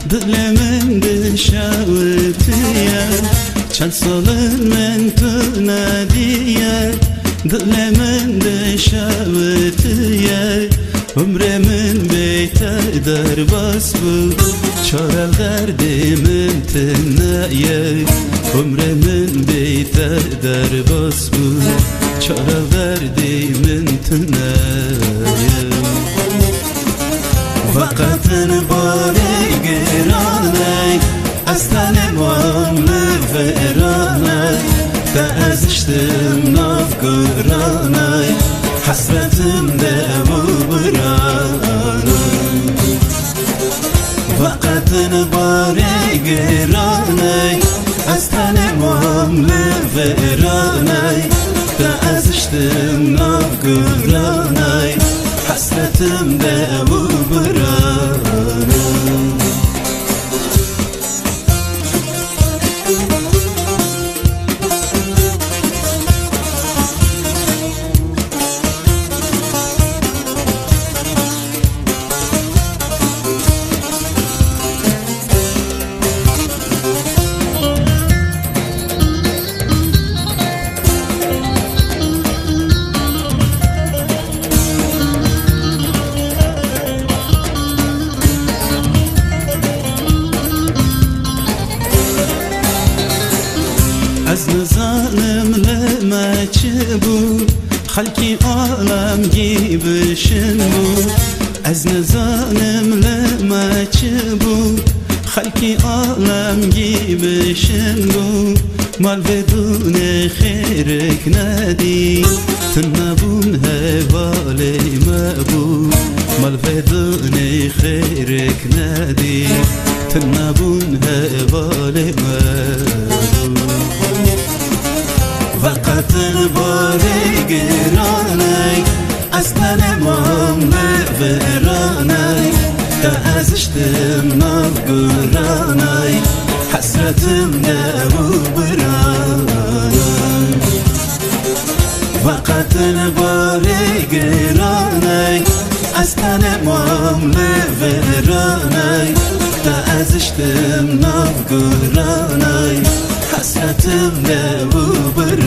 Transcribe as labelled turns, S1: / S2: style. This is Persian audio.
S1: دل من دشاوتیه چند سالن من تو ندیه دل من دشاوتیه عمر من بیتر در باس بود چارل درد من تنیه عمر من بیتر در باس بود چارل درد من تنیه وقت باری گرانه از تنمام لفرانه تا ازشتم ناف گرانه حسرتم دمو برانه وقت باری گرانه از تنمام لفرانه تا ازشتم ناف گرانه حسرتم دمو برانه از نزانم لما چه بود خلقی عالم گیبشن بود از نزانم لما چه بود خلقی عالم گیبشن بود مال بدون خیرک ندی تنبون حوالی مبود مال بدون خیرک ندی تنبون حوالی مبود وقت باری گرانه از تنمام لفرانه تا ازشتم ناف گرانه حسرتم دمو برانه وقت باری گرانه از تنمام لفرانه تا ازشتم ناف گرانه حسرتم دمو برانه